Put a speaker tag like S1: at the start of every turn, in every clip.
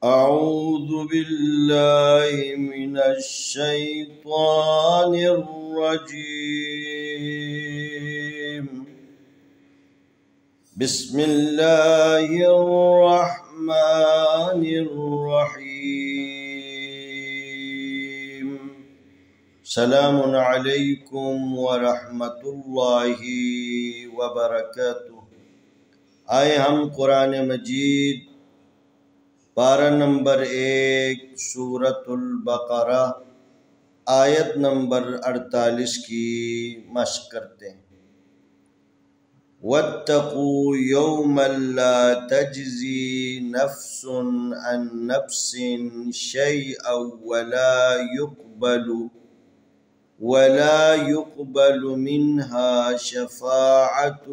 S1: أعوذ بالله من الشيطان الرجيم. بسم الله الرحمن الرحيم. سلام عليكم ورحمة الله وبركاته. آئے ہم قرآن مجید پارہ نمبر 1 سورۃ البقرہ آیت نمبر 48 کی مشق کرتے ہیں۔ وَاتَّقُوا يَوْمًا لَا تَجْزِي نَفْسٌ عَن نَفْسٍ شَيْئًا وَلَا يُقْبَلُ مِنْهَا شَفَاعَةٌ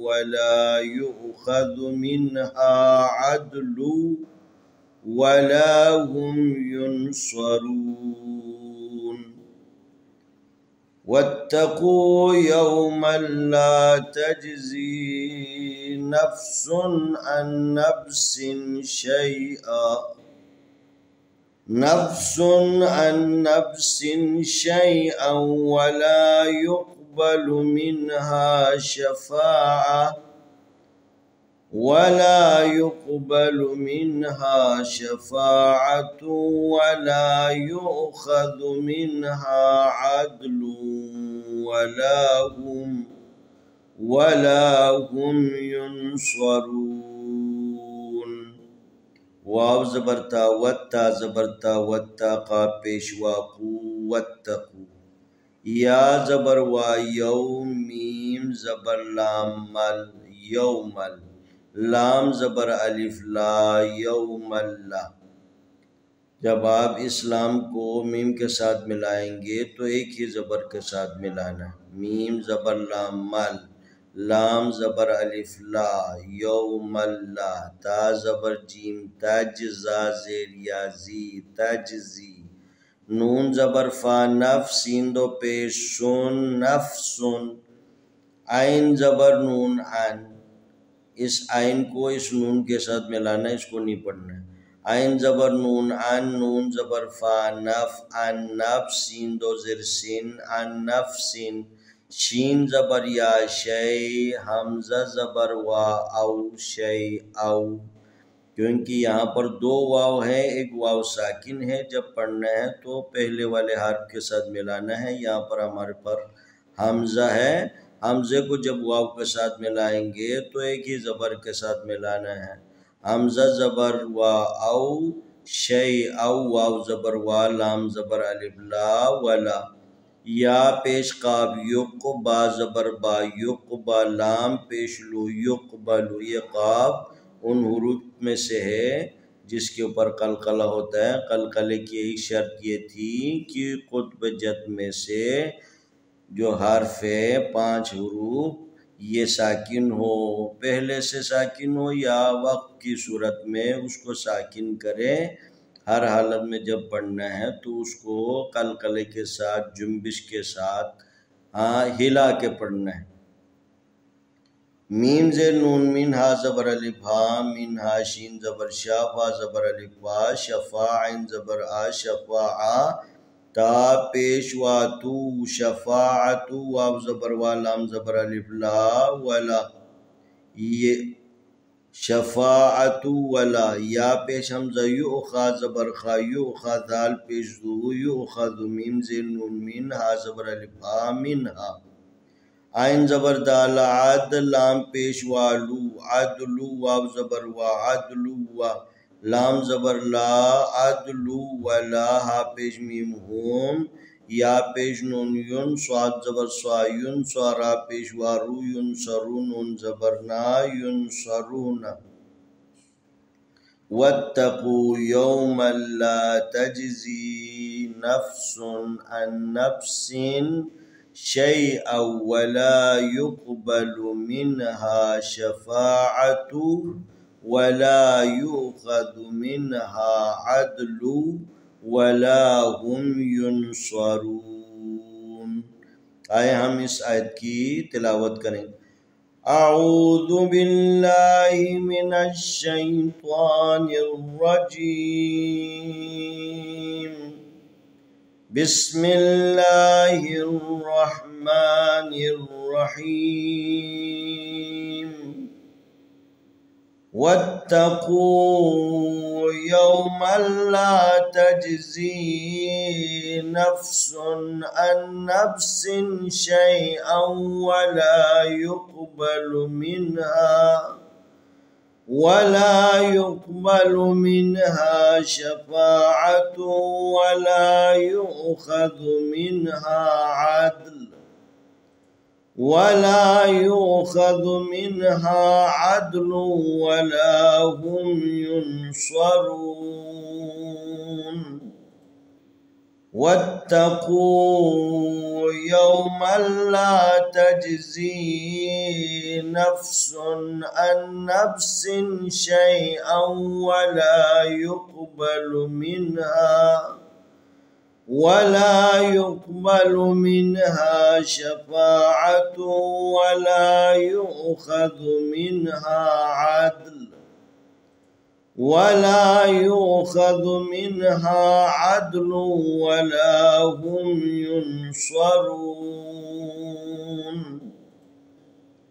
S1: وَلَا يُؤْخَذُ مِنْهَا عَدْلٌ وَلَا هُمْ يُنصَرُونَ. وَاتَّقُوا يَوْمًا لَا تَجْزِي نَفْسٌ عَن نَفْسٍ شَيْئًا وَلَا يُقْبَلُ مِنْهَا شَفَاعَةٌ وَلَا يُؤْخَذُ مِنْهَا عَدْلٌ وَلَا هُمْ يُنصَرُونَ. واو زبرتا وتا زبرتا وتا قا پیشوا واتقو یا زبر وا یوم میم زبر لام مل یومل لام زبر الف لا یوم اللہ. جب آپ اس لام کو میم کے ساتھ ملائیں گے تو ایک ہی زبر کے ساتھ ملانا. میم زبر لام مل، لام زبر الف لا، یوم اللہ، تا زبر جیم تجزا زیر یا زی تجزی، نون زبر فا نف سین دو پیش سن نفسن، عین زبر نون عن. اس عین کو اس نون کے ساتھ ملانا، اس کو نہیں پڑھنا. عین زبر نون عن، نون زبر فا نف عن نف سین دو زر سین عن نفسین، شین زبر یا شی، حمزہ زبر وا او شی او. کیونکہ یہاں پر دو واو ہے، ایک واو ساکن ہے. جب پڑھنا ہے تو پہلے والے حرف کے ساتھ ملانا ہے. یہاں پر ہمارے پر حمزہ ہے، حمزے کو جب واو کے ساتھ ملائیں گے تو ایک ہی زبر کے ساتھ ملانا ہے. حمزہ زبر وا او شی او، واو زبر وا، لام زبر الف لا ولا، یا پیش قاب یق، با زبر با یق با، لام پیش لو یقبلو. یہ قاب ان حروف میں سے ہے جس کے اوپر قلقلہ ہوتا ہے. قلقلے کی ایک شرط یہ تھی کہ قطب جد میں سے جو حرف ہے 5 حروف یہ ساکن ہو، پہلے سے ساکن ہو یا وقت کی صورت میں اس کو ساکن کرے. ہر حالت میں جب پڑھنا ہے تو اس کو قلقلے کے ساتھ، جنبش کے ساتھ ہلا کے پڑھنا ہے. میم زیر نون مین ہا زبر الف ہا، مین ہا شین زبر شا، فا زبر الف وا، شفا عین زبر آ، شفاعہ، تا پیش وا تو، شفاعتو، واو زبر وا، لام زبر الف لا ولا، یہ شفاعتو ولا، یا پیش حمزہ یؤخا زبر خا، یؤخا دال پیش دو، یؤخذ، میم زیر نون مین ہا زبر الف ہا منہا، عین زبر دال عد، لام پیش والو، عدلو، واو زبر وا، عدلو وا، لام زبر لا، عدلو ولا، ہا پیش میم ہوم، یا پیش نون یون، صاد زبر سوا یون، سوارا پیش وارو، ینصرون، نون زبر نا، ینصرون. وَاتَّقُوا يَوْمًا لَا تَجْزِي نَفْسٌ عَن نَفْسٍ شَيْئًا وَلَا يُقْبَلُ مِنْهَا شَفَاعَةٌ وَلَا يُؤْخَذُ مِنْهَا عَدْلٌ وَلَا هُمْ يُنصَرُونَ. آئے ہم اس آیت کی تلاوت کریں. أعوذ بالله من الشيطان الرجيم. بسم الله الرحمن الرحيم. واتقوا يوما لا تجزي نفس عن نفس شيئا ولا يقبل منها شفاعة ولا يؤخذ منها عدل ولا هم ينصرون. واتقوا يوما لا تجزي نفس عن نفس شيئا ولا يقبل منها شفاعة ولا يؤخذ منها عدل ولا هم ينصرون.